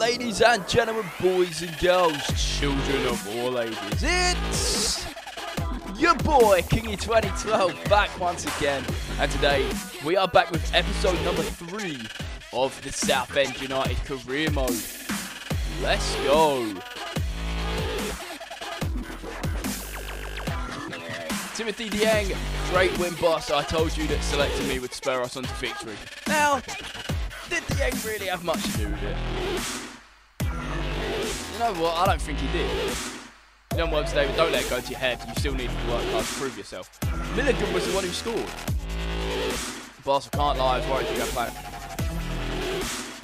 ladies and gentlemen, boys and girls, children of all ages. It's your boy, Kingy 2012, back once again. And today, we are back with episode number 3 of the Southend United career mode. Let's go. Timothy Dieng, great win, boss. I told you that selecting me would spur us on to victory. Now, did Dieng really have much to do with it? You know what? I don't think he did. You know what, David? Don't let it go to your head. You still need to work hard to prove yourself. Milligan was the one who scored. Boss, I can't lie. I was worried you go back.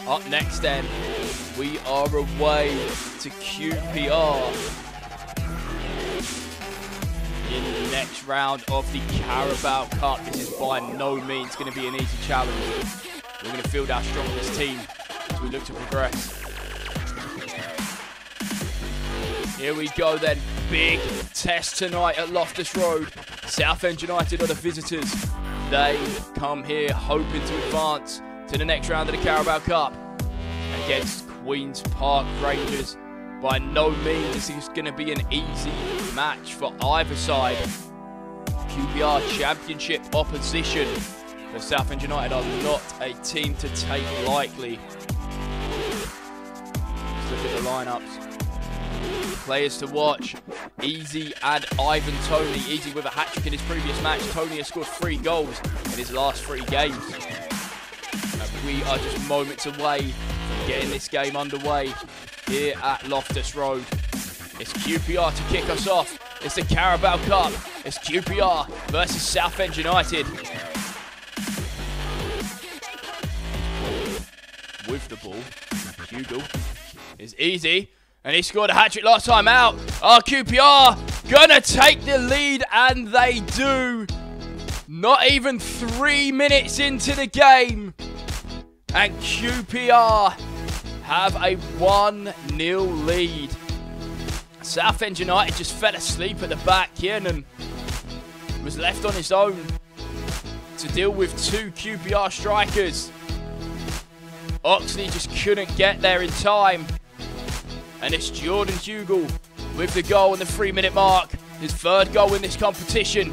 Up next, then, we are away to QPR. In the next round of the Carabao Cup. This is by no means going to be an easy challenge. We're going to field our strongest team as we look to progress. Here we go then. Big test tonight at Loftus Road. Southend United are the visitors. They come here hoping to advance to the next round of the Carabao Cup against Queen's Park Rangers. By no means this is going to be an easy match for either side. QPR Championship opposition. The Southend United are not a team to take lightly. Let's look at the lineups. Players to watch. Easy and Ivan Toney. Easy with a hat-trick in his previous match. Toney has scored 3 goals in his last 3 games. And we are just moments away from getting this game underway here at Loftus Road. It's QPR to kick us off. It's the Carabao Cup. It's QPR versus Southend United. With the ball, Hugo is easy, and he scored a hat-trick last time out. Oh, QPR gonna take the lead, and they do. Not even 3 minutes into the game, and QPR have a 1-0 lead. Southend United just fell asleep at the back. Kiernan was left on his own to deal with 2 QPR strikers. Oxley just couldn't get there in time. And it's Jordan Hugo with the goal in the 3-minute mark. His 3rd goal in this competition.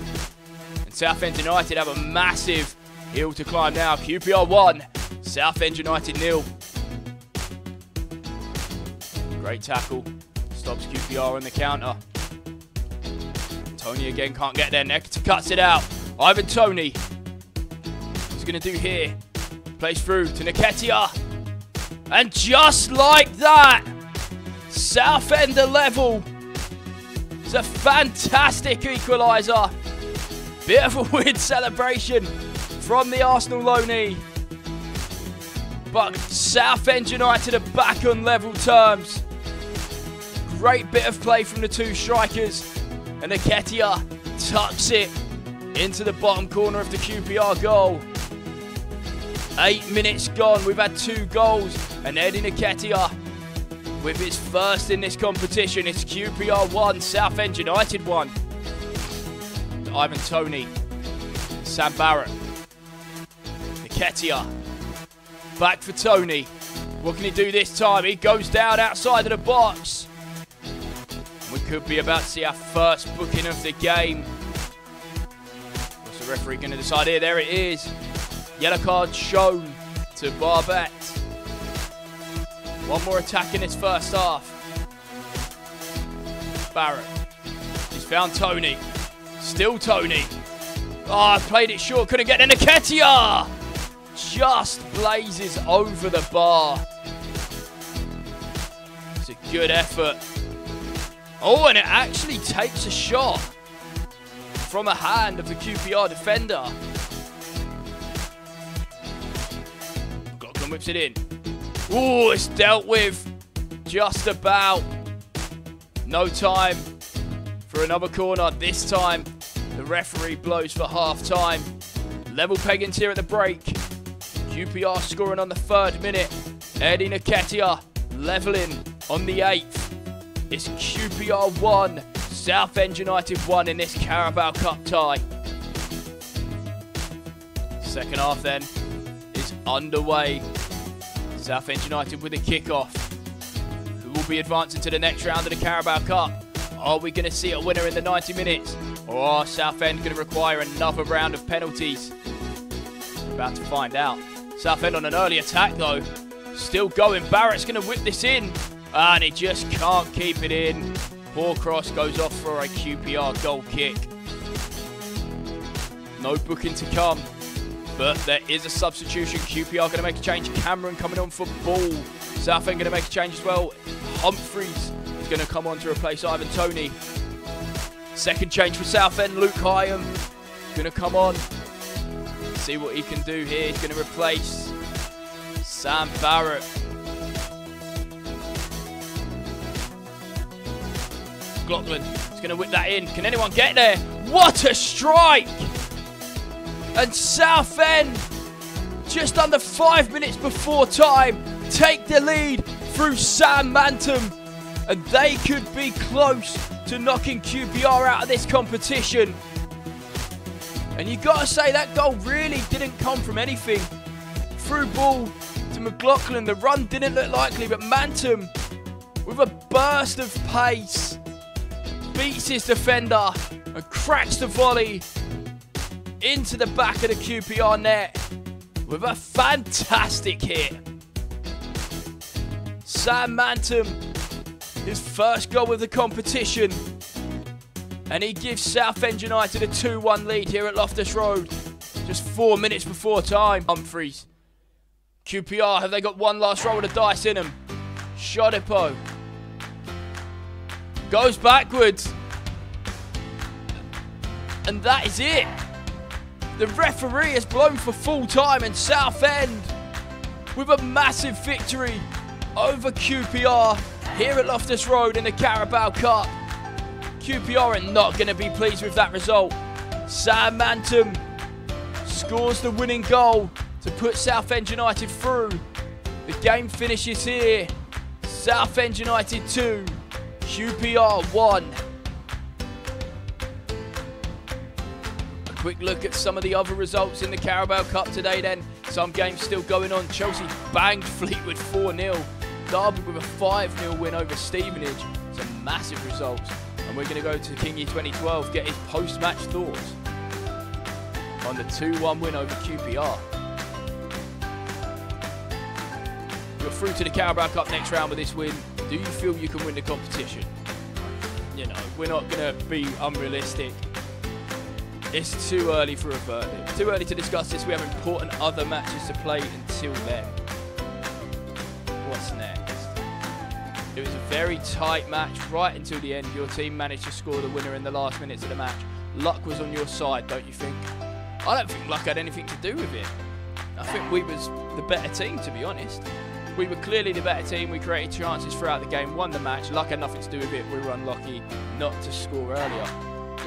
And Southend United have a massive hill to climb now. QPR 1, Southend United 0. Great tackle. Stops QPR on the counter. Toney again can't get there. Nekita cuts it out. Ivan Toney. What's he going to do here? Plays through to Nketiah. And just like that, Southend are level. It's a fantastic equaliser. Bit of a weird celebration from the Arsenal loanee. But Southend United are back on level terms. Great bit of play from the 2 strikers. And Nketiah tucks it into the bottom corner of the QPR goal. 8 minutes gone. We've had 2 goals. And Eddie Nketiah with his 1st in this competition. It's QPR 1, Southend United 1. Ivan Toney. Sam Barrett. Nketiah. Back for Toney. What can he do this time? He goes down outside of the box. We could be about to see our first booking of the game. What's the referee going to decide here? There it is. Yellow card shown to Barbet. 1 more attack in this first half. Barrett. He's found Toney. Still Toney. Oh, played it short. Couldn't get in. Nketiah just blazes over the bar. It's a good effort. Oh, and it actually takes a shot from a hand of the QPR defender. Goklan whips it in. Oh, it's dealt with just about. No time for another corner. This time, the referee blows for half-time. Level peggings here at the break. QPR scoring on the 3rd minute. Eddie Nketiah levelling on the 8th. It's QPR 1, Southend United 1 in this Carabao Cup tie. Second half then is underway. Southend United with a kick-off. be advancing to the next round of the Carabao Cup. Are we going to see a winner in the 90 minutes? Or are Southend going to require another round of penalties? We're about to find out. Southend on an early attack though. Still going. Barrett's going to whip this in. And he just can't keep it in. Poor cross goes off for a QPR goal kick. No booking to come. But there is a substitution. QPR going to make a change. Cameron coming on for Ball. Southend going to make a change as well. Humphreys is going to come on to replace Ivan Toney. Second change for Southend. Luke Hyam going to come on. See what he can do here. He's going to replace Sam Barrett. McLaughlin is going to whip that in. Can anyone get there? What a strike! And Southend, just under 5 minutes before time, take the lead through Sam Mantum. And they could be close to knocking QPR out of this competition. And you got to say that goal really didn't come from anything. Through ball to McLaughlin. The run didn't look likely, but Mantum, with a burst of pace, beats his defender and cracks the volley into the back of the QPR net with a fantastic hit. Sam Mantum, his first goal of the competition, and he gives Southend United a 2-1 lead here at Loftus Road just 4 minutes before time. Humphreys. QPR, have they got one last roll of the dice in them? Shodipo goes backwards. And that is it. The referee has blown for full time, and Southend with a massive victory over QPR here at Loftus Road in the Carabao Cup. QPR are not going to be pleased with that result. Sam Mantum scores the winning goal to put Southend United through. The game finishes here. Southend United 2, QPR 1. A quick look at some of the other results in the Carabao Cup today then. Some games still going on. Chelsea banged Fleetwood 4-0. Derby with a 5-0 win over Stevenage. Some massive results. And we're going to go to Kingy 2012, get his post-match thoughts on the 2-1 win over QPR. You're through to the Carabao Cup next round with this win. Do you feel you can win the competition? You know, we're not going to be unrealistic. It's too early for a verdict. Too early to discuss this. We have important other matches to play until then. What's next? It was a very tight match right until the end. Your team managed to score the winner in the last minutes of the match. Luck was on your side, don't you think? I don't think luck had anything to do with it. I think we was the better team, to be honest. We were clearly the better team. We created chances throughout the game, won the match. Luck had nothing to do with it. We were unlucky not to score earlier.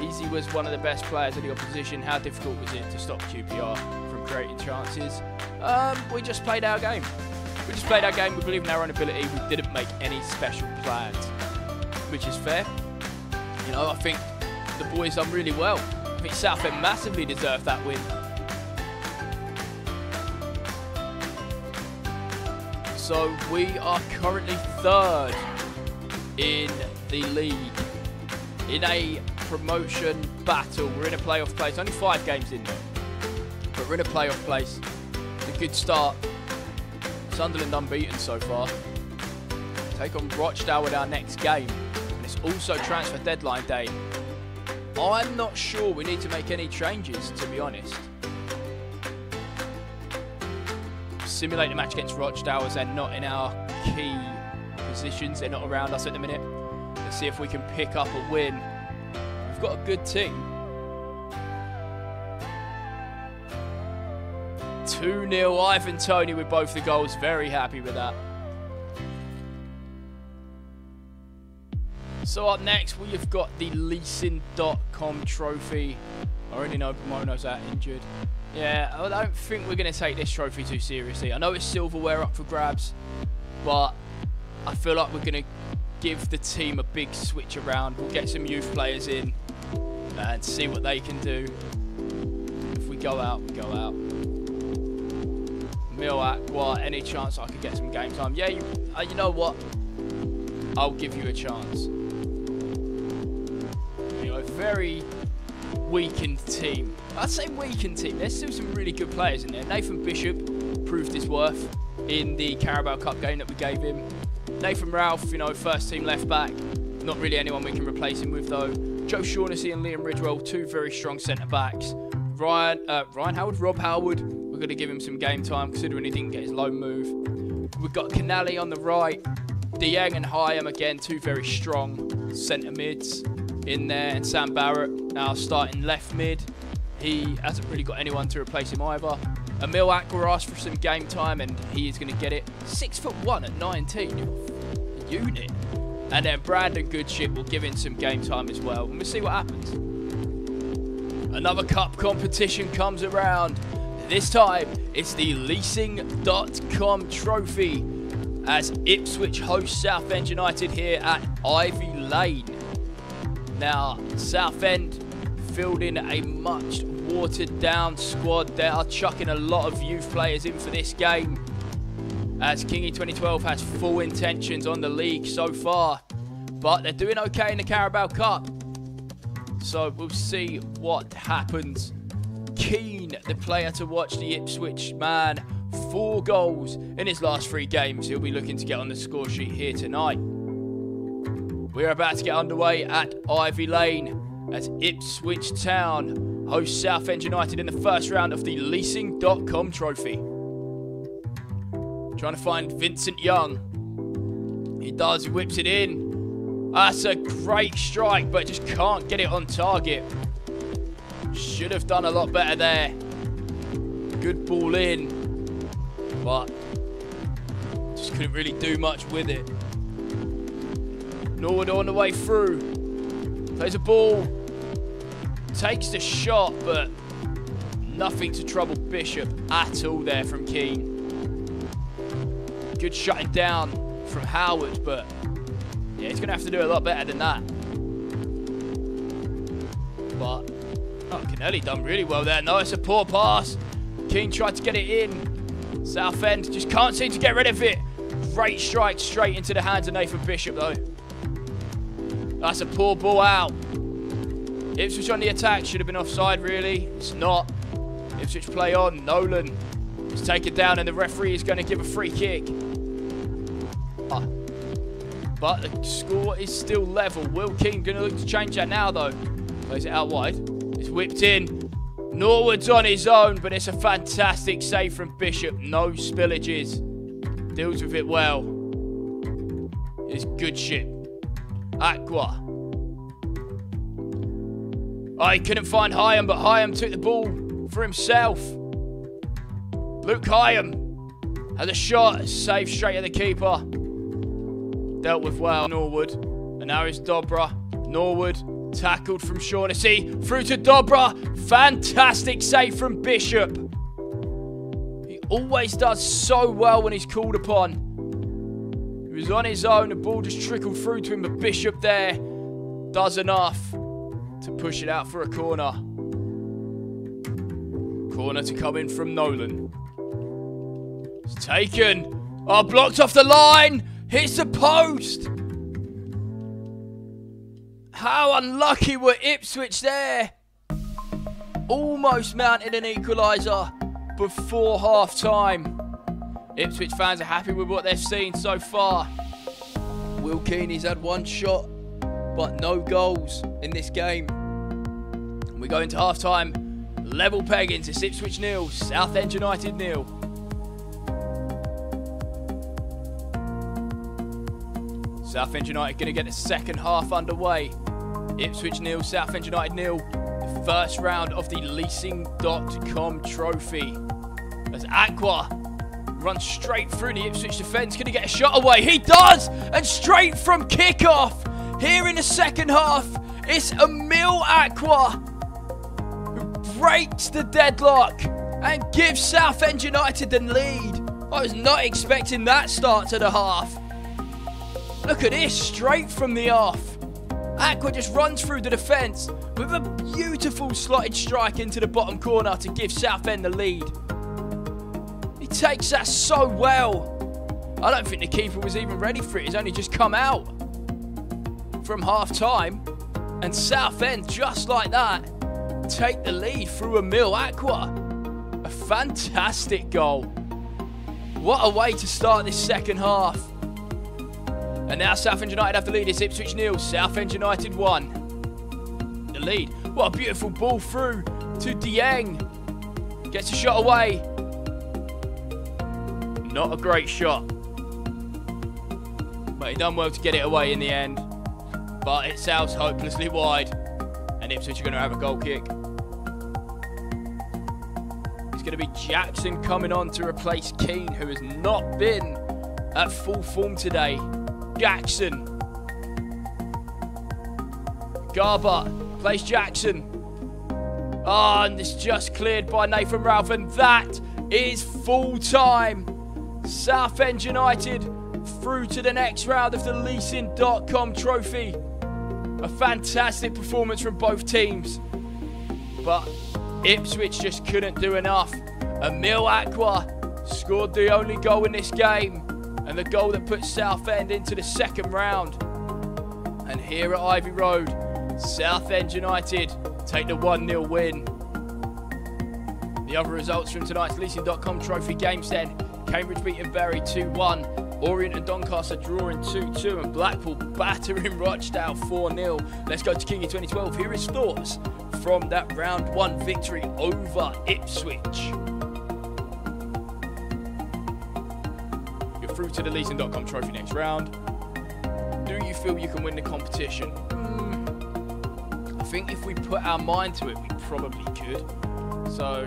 Easy was one of the best players of the opposition. How difficult was it to stop QPR from creating chances? We just played our game. We just played our game. We believed in our own ability. We didn't make any special plans, which is fair. You know, I think the boys done really well. I think Southend massively deserved that win. So we are currently third in the league in a promotion battle. We're in a playoff place. Only 5 games in there, but we're in a playoff place. It's a good start. Sunderland unbeaten so far. Take on Rochdale in our next game. And it's also transfer deadline day. I'm not sure we need to make any changes, to be honest. Simulate the match against Rochdale as they're not in our key positions. They're not around us at the minute. Let's see if we can pick up a win. We've got a good team. 2-0 Ivan Toney with both the goals. Very happy with that. So up next, we've got the leasing.com trophy. I already know Pomono's out injured. Yeah, I don't think we're going to take this trophy too seriously. I know it's silverware up for grabs, but I feel like we're going to give the team a big switch around. We'll get some youth players in and see what they can do. If we go out, we go out. Mil Aqua, any chance I could get some game time? Yeah, you know what? I'll give you a chance. Anyway, very weakened team. I'd say weakened team. There's still some really good players in there. Nathan Bishop proved his worth in the Carabao Cup game that we gave him. Nathan Ralph, you know, first team left back. Not really anyone we can replace him with though. Joe Shaughnessy and Liam Ridgewell, two very strong centre backs. Ryan Howard, Rob Howard, we're going to give him some game time considering he didn't get his loan move. We've got Canali on the right. Dieng and Hyam, again, two very strong centre mids in there. And Sam Barrett now starting left mid. He hasn't really got anyone to replace him either. Emil Akwa asked for some game time and he is going to get it. 6'1" at 19. A unit. And then Brandon Goodship will give him some game time as well. And we'll see what happens. Another cup competition comes around. This time, it's the Leasing.com trophy as Ipswich host Southend United here at Ivy Lane. Now, Southend fielding a much watered down squad. They are chucking a lot of youth players in for this game, as Kingy 2012 has full intentions on the league so far. But they're doing okay in the Carabao Cup. So we'll see what happens. Keane, the player to watch, the Ipswich man. 4 goals in his last 3 games. He'll be looking to get on the score sheet here tonight. We're about to get underway at Ivy Lane as Ipswich Town hosts Southend United in the first round of the Leasing.com trophy. Trying to find Vincent Young. He does, he whips it in. That's a great strike, but just can't get it on target. Should have done a lot better there. Good ball in, but just couldn't really do much with it. Norwood on the way through. Plays a ball. Takes the shot, but nothing to trouble Bishop at all there from Keane. Good shutting down from Howard, but yeah, he's going to have to do a lot better than that. But, oh, Canelli done really well there. No, it's a poor pass. Keane tried to get it in. Southend just can't seem to get rid of it. Great strike straight into the hands of Nathan Bishop, though. That's a poor ball out. Ipswich on the attack. Should have been offside, really. It's not. Ipswich play on. Nolan is taken down, and the referee is going to give a free kick. But the score is still level. Will Keane going to look to change that now, though. Plays it out wide. It's whipped in. Norwood's on his own, but it's a fantastic save from Bishop. No spillages. Deals with it well. It's Goodship. Akwa. Oh, he couldn't find Hyam, but Hyam took the ball for himself. Luke Hyam has a shot. Saved straight at the keeper. Dealt with well, Norwood. And now it's Dobra. Norwood tackled from Shaughnessy. Through to Dobra. Fantastic save from Bishop. He always does so well when he's called upon. He was on his own. The ball just trickled through to him. But Bishop there does enough to push it out for a corner. Corner to come in from Nolan. It's taken. Oh, blocked off the line. Hits the post. How unlucky were Ipswich there. Almost mounted an equaliser before half-time. Ipswich fans are happy with what they've seen so far. Will Keane's had 1 shot, but no goals in this game. We go into half-time. Level peggings. It's Ipswich 0, Southend United 0. Southend United going to get the second half underway. Ipswich 0, Southend United 0. The first round of the Leasing.com trophy. As Akwa runs straight through the Ipswich defence. Going to get a shot away. He does! And straight from kickoff. Here in the second half, it's Emil Akwa who breaks the deadlock and gives Southend United the lead. I was not expecting that start to the half. Look at this, straight from the off. Akwa just runs through the defence with a beautiful slotted strike into the bottom corner to give Southend the lead. He takes that so well. I don't think the keeper was even ready for it. He's only just come out. from half-time. And Southend, just like that, take the lead through a Mil Aqua. A fantastic goal. What a way to start this second half. And now Southend United have the lead. It's Ipswich 0, Southend United 1. The lead. What a beautiful ball through to Dieng. Gets a shot away. Not a great shot. But he done well to get it away in the end. But it sails hopelessly wide. And Ipswich are going to have a goal kick. It's going to be Jackson coming on to replace Keane, who has not been at full form today. Jackson. Garber plays Jackson. Oh, and it's just cleared by Nathan Ralph. And that is full time. Southend United through to the next round of the Leasing.com trophy. A fantastic performance from both teams. But Ipswich just couldn't do enough. And Mil Aqua scored the only goal in this game. And the goal that put Southend into the second round. And here at Ivy Road, Southend United take the 1-0 win. The other results from tonight's Leasing.com trophy games then. Cambridge beating Bury 2-1. Orient and Doncaster drawing 2-2. And Blackpool battering Rochdale 4-0. Let's go to King in 2012. Here are his thoughts from that round 1 victory over Ipswich. You're through to the Leasing.com trophy next round. Do you feel you can win the competition? I think if we put our mind to it, we probably could. So,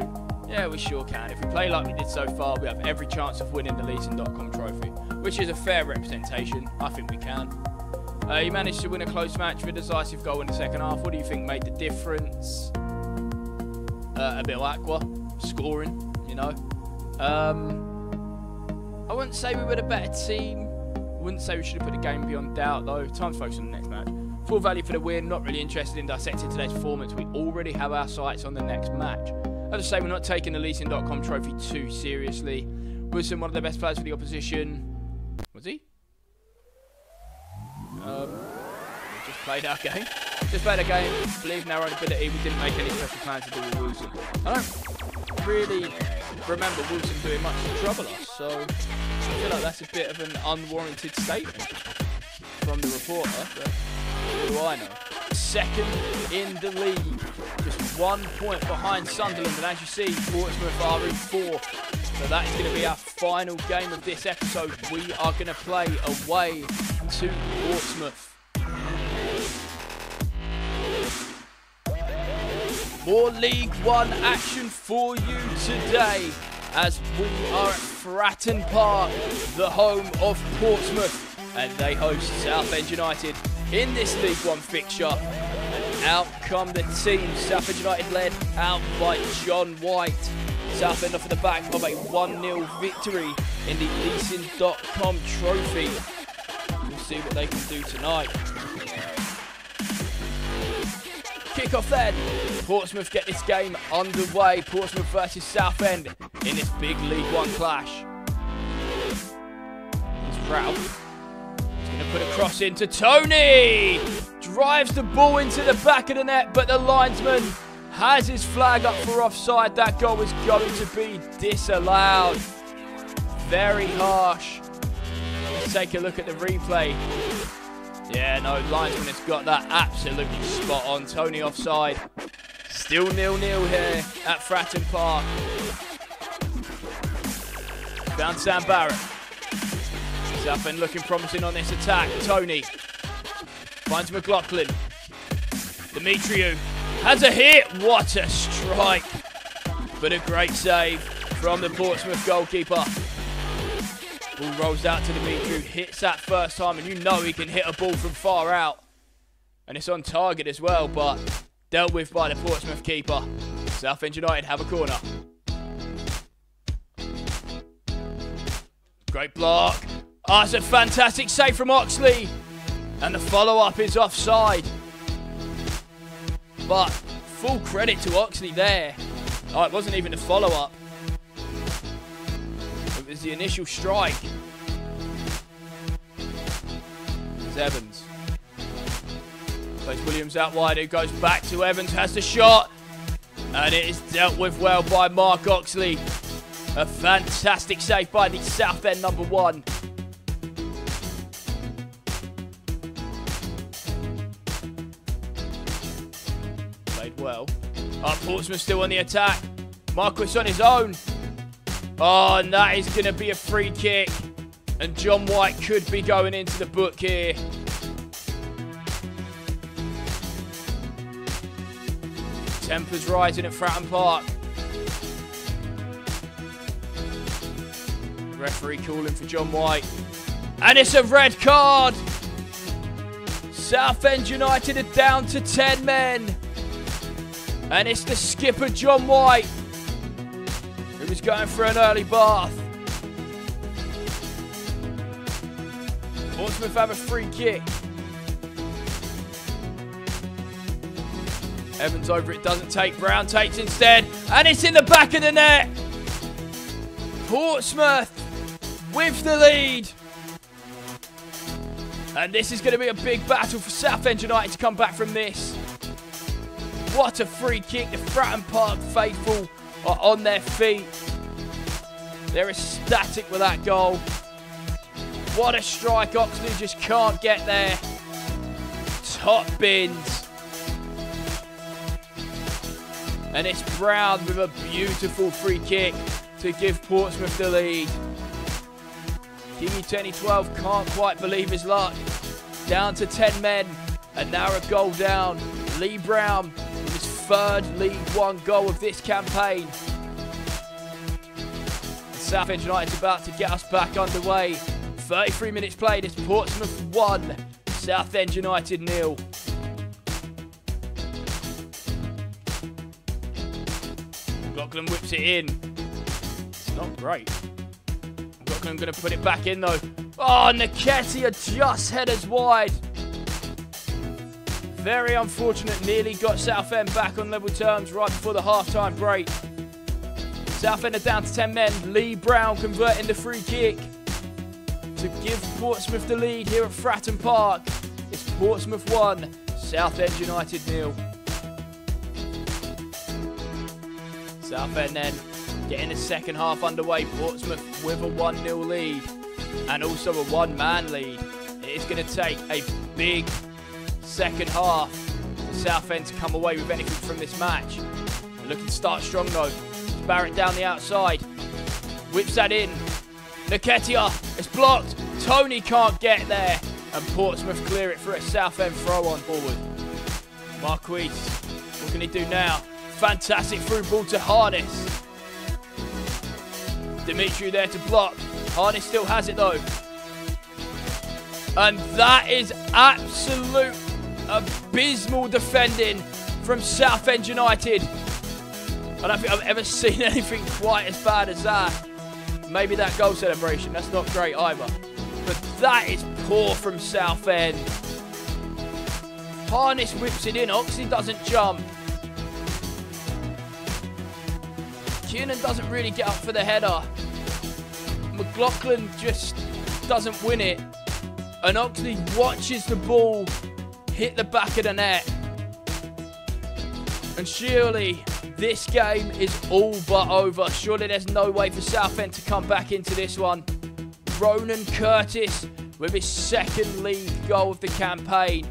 yeah, we sure can. If we play like we did so far, we have every chance of winning the Leasing.com trophy, which is a fair representation. I think we can. You managed to win a close match with a decisive goal in the second half. What do you think made the difference? A bit of Aqua scoring, you know. I wouldn't say we were the better team. I wouldn't say we should have put the game beyond doubt, though. Time to focus on the next match. Full value for the win. Not really interested in dissecting today's performance. We already have our sights on the next match. As I say, we're not taking the Leasing.com trophy too seriously. Wilson, one of the best players for the opposition. Was he? We just played our game. Just played our game. Believed in our own ability. We didn't make any special plans to do with Wilson. I don't really remember Wilson doing much to trouble us, so I feel like that's a bit of an unwarranted statement from the reporter, but what do I know? Second in the league, just 1 point behind Sunderland, and as you see, Portsmouth are in fourth. So that is going to be our final game of this episode. We are going to play away to Portsmouth. More League One action for you today as we are at Fratton Park, the home of Portsmouth, and they host Southend United in this League One fixture. And out come the team. Southend United led out by John White. Southend off the back of a 1-0 victory in the Leasing.com trophy. We'll see what they can do tonight. Kick-off then. Portsmouth get this game underway. Portsmouth versus Southend in this big League One clash. It's Ralph. He's going to put a cross into Tony. Drives the ball into the back of the net, but the linesman has his flag up for offside. That goal is going to be disallowed. Very harsh. Let's take a look at the replay. Yeah, no, linesman has got that absolutely spot on. Tony offside. Still 0-0 here at Fratton Park. Down Sam Barrett. Southend looking promising on this attack. Tony finds McLaughlin. Demetriou has a hit. What a strike. But a great save from the Portsmouth goalkeeper. Ball rolls out to Demetriou, hits that first time, and you know he can hit a ball from far out. And it's on target as well, but dealt with by the Portsmouth keeper. Southend United have a corner. Great block. Oh, it's a fantastic save from Oxley. And the follow-up is offside. But full credit to Oxley there. Oh, it wasn't even a follow-up. It was the initial strike. It's Evans. Plays Williams out wide. It goes back to Evans. Has the shot. And it is dealt with well by Mark Oxley. A fantastic save by the Southend number 1. Played well. Portsmouth still on the attack. Marquis on his own. Oh, and that is going to be a free kick. And John White could be going into the book here. Tempers rising at Fratton Park. Referee calling for John White. And it's a red card. Southend United are down to 10 men. And it's the skipper, John White, who was going for an early bath. Portsmouth have a free kick. Evans over it, doesn't take. Brown takes instead. And it's in the back of the net. Portsmouth with the lead. And this is going to be a big battle for Southend United to come back from this. What a free kick. The Fratton Park faithful are on their feet. They're ecstatic with that goal. What a strike. Oxley just can't get there. Top bins. And it's Brown with a beautiful free kick to give Portsmouth the lead. Kingy 10-12 can't quite believe his luck. Down to 10 men. And now a goal down. Lee Brown with his 3rd League One goal of this campaign. Southend United about to get us back underway. 33 minutes played. It's Portsmouth 1, Southend United 0. McLaughlin whips it in. It's not great. McLaughlin going to put it back in though. Oh, Nketiah just headers wide. Very unfortunate. Nearly got Southend back on level terms right before the half-time break. Southend are down to 10 men. Lee Brown converting the free kick to give Portsmouth the lead here at Fratton Park. It's Portsmouth 1, Southend United 0. Southend then getting the second half underway. Portsmouth with a 1-0 lead and also a one-man lead. It is going to take a big second half for Southend to come away with anything from this match. They're looking to start strong though. Barrett down the outside. Whips that in. Nketiah. It's blocked. Tony can't get there. And Portsmouth clear it for a Southend throw on forward. Marquis. What can he do now? Fantastic through ball to Harness. Dimitri there to block. Harness still has it though. And that is absolute abysmal defending from Southend United. I don't think I've ever seen anything quite as bad as that. Maybe that goal celebration. That's not great either. But that is poor from Southend. Harness whips it in. Oxley doesn't jump. Kiernan doesn't really get up for the header. McLaughlin just doesn't win it. And Oxley watches the ball hit the back of the net. And surely this game is all but over. Surely there's no way for Southend to come back into this one. Ronan Curtis with his 2nd league goal of the campaign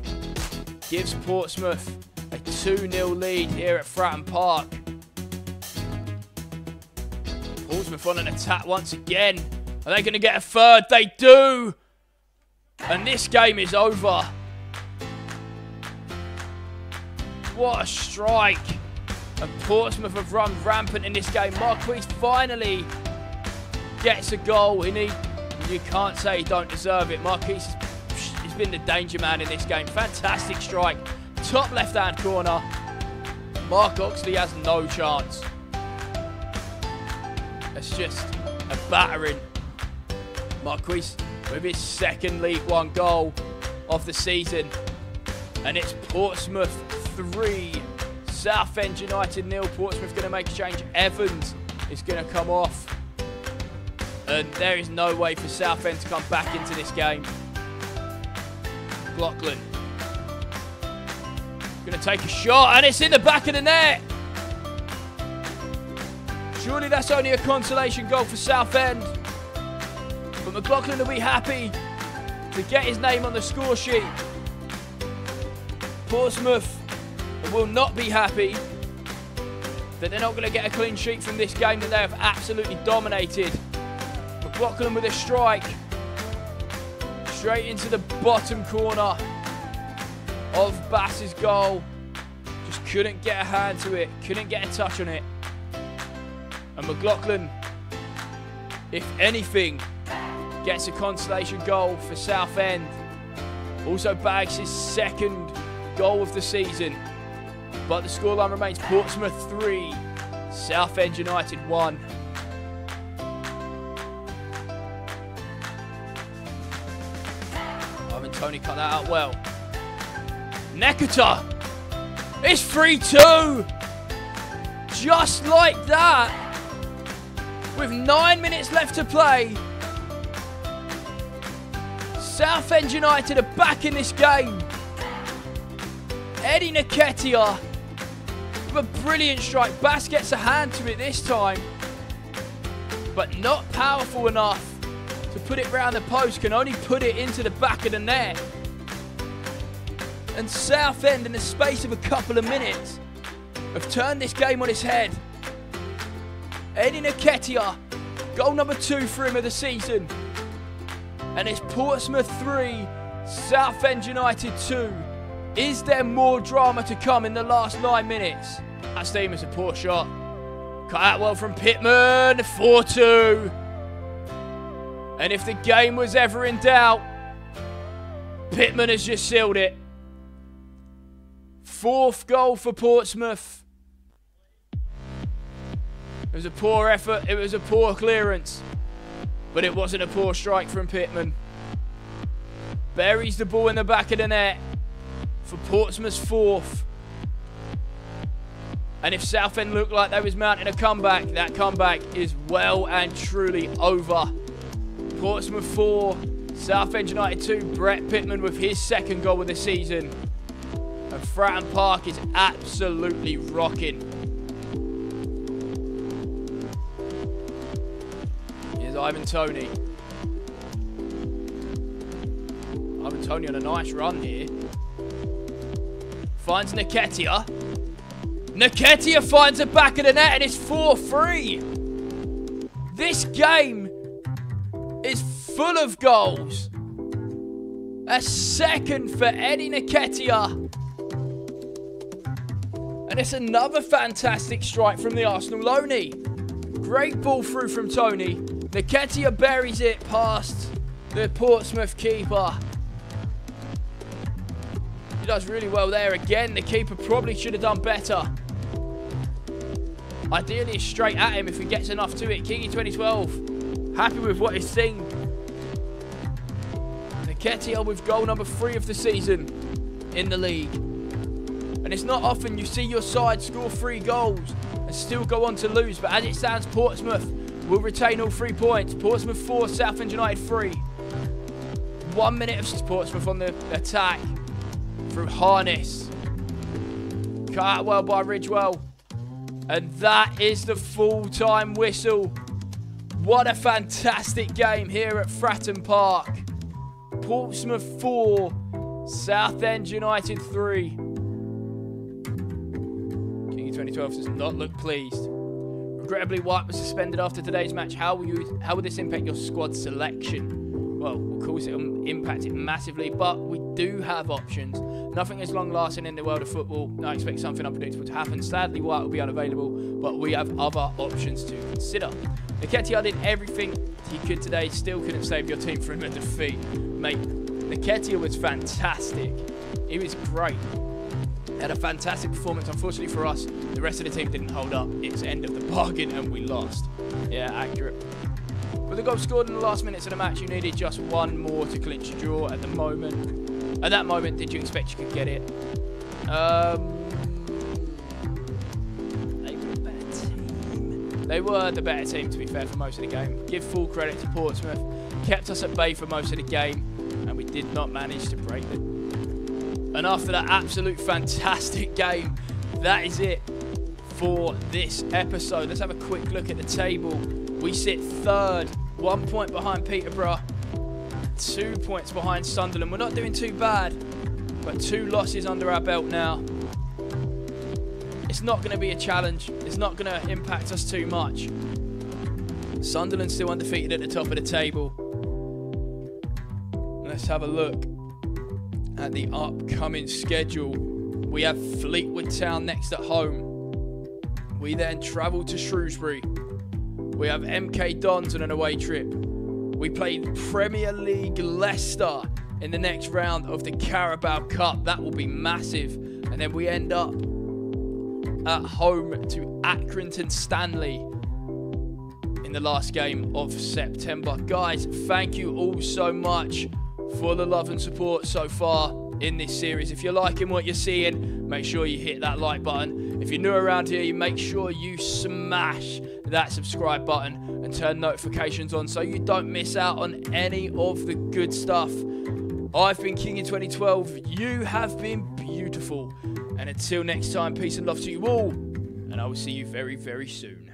gives Portsmouth a 2-0 lead here at Fratton Park. Portsmouth on an attack once again. Are they going to get a 3rd? They do! And this game is over. What a strike. And Portsmouth have run rampant in this game. Marquis finally gets a goal. You can't say he don't deserve it. Marquis has been the danger man in this game. Fantastic strike. Top left-hand corner. Mark Oxley has no chance. It's just a battering. Marquis with his 2nd League One goal of the season. And it's Portsmouth 3. Southend United 0. Portsmouth going to make a change. Evans is going to come off. And there is no way for Southend to come back into this game. McLaughlin. Going to take a shot, and it's in the back of the net. Surely that's only a consolation goal for Southend. But McLaughlin will be happy to get his name on the score sheet. Portsmouth will not be happy that they're not going to get a clean sheet from this game that they have absolutely dominated. McLaughlin with a strike. Straight into the bottom corner of Bass's goal. Just couldn't get a hand to it. Couldn't get a touch on it. And McLaughlin, if anything, gets a consolation goal for Southend. Also bags his second goal of the season. But the scoreline remains Portsmouth 3, Southend United 1. Tony cut that out well. Nekata! It's 3-2! Just like that! With 9 minutes left to play, Southend United are back in this game. Eddie Nketiah with a brilliant strike. Bass gets a hand to it this time, but not powerful enough to put it round the post, can only put it into the back of the net. And Southend, in the space of a couple of minutes, have turned this game on its head. Eddie Nketiah, goal number 2 for him of the season. And it's Portsmouth 3, Southend United 2. Is there more drama to come in the last 9 minutes? That steam is a poor shot. Cut out well from Pittman, 4-2. And if the game was ever in doubt, Pittman has just sealed it. 4th goal for Portsmouth. It was a poor effort. It was a poor clearance. But it wasn't a poor strike from Pittman. Buries the ball in the back of the net for Portsmouth's 4th. And if Southend looked like they was mounting a comeback, that comeback is well and truly over. Portsmouth 4, Southend United 2. Brett Pittman with his 2nd goal of the season. And Fratton Park is absolutely rocking. Here's Ivan Toney. Ivan Toney on a nice run here. Finds Nketiah. Nketiah finds the back of the net and it's 4-3. This game is full of goals. A 2nd for Eddie Nketiah. And it's another fantastic strike from the Arsenal loanee. Great ball through from Toney. Nketiah buries it past the Portsmouth keeper. He does really well there. Again, the keeper probably should have done better. Ideally, it's straight at him if he gets enough to it. Kingy 2012, happy with what he's seen. Nketiah with goal number 3 of the season in the league. And it's not often you see your side score 3 goals and still go on to lose. But as it stands, Portsmouth will retain all 3 points. Portsmouth 4, Southend United 3. 1 minute of Portsmouth on the attack through Harness. Cut out well by Ridgewell. And that is the full-time whistle. What a fantastic game here at Fratton Park. Portsmouth 4, Southend United 3. Kingy 2012 does not look pleased. Regrettably, White was suspended after today's match. How will this impact your squad selection? Well, of course it will impact it massively, but we do have options. Nothing is long-lasting in the world of football. I expect something unpredictable to happen. Sadly, White will be unavailable, but we have other options to consider. Nketiah did everything he could today. Still couldn't save your team from a defeat. Mate, Nketiah was fantastic. He was great. Had a fantastic performance. Unfortunately for us, the rest of the team didn't hold up. It's the end of the bargain and we lost. Yeah, accurate. With the goal scored in the last minutes of the match, you needed just 1 more to clinch a draw at the moment. At that moment, did you expect you could get it? They were the better team. They were the better team, to be fair, for most of the game. Give full credit to Portsmouth. Kept us at bay for most of the game, and we did not manage to break them. And after that absolute fantastic game, that is it for this episode. Let's have a quick look at the table. We sit third, 1 point behind Peterborough, 2 points behind Sunderland. We're not doing too bad, but 2 losses under our belt now. It's not going to be a challenge. It's not going to impact us too much. Sunderland's still undefeated at the top of the table. Let's have a look at the upcoming schedule. We have Fleetwood Town next at home. We then travel to Shrewsbury. We have MK Dons on an away trip. We play Premier League Leicester in the next round of the Carabao Cup. That will be massive. And then we end up at home to Accrington Stanley in the last game of September. Guys, thank you all so much for the love and support so far in this series. If you're liking what you're seeing, make sure you hit that like button. If you're new around here, you make sure you smash that subscribe button and turn notifications on so you don't miss out on any of the good stuff. I've been King in 2012. You have been beautiful. And until next time, peace and love to you all. And I will see you very, very soon.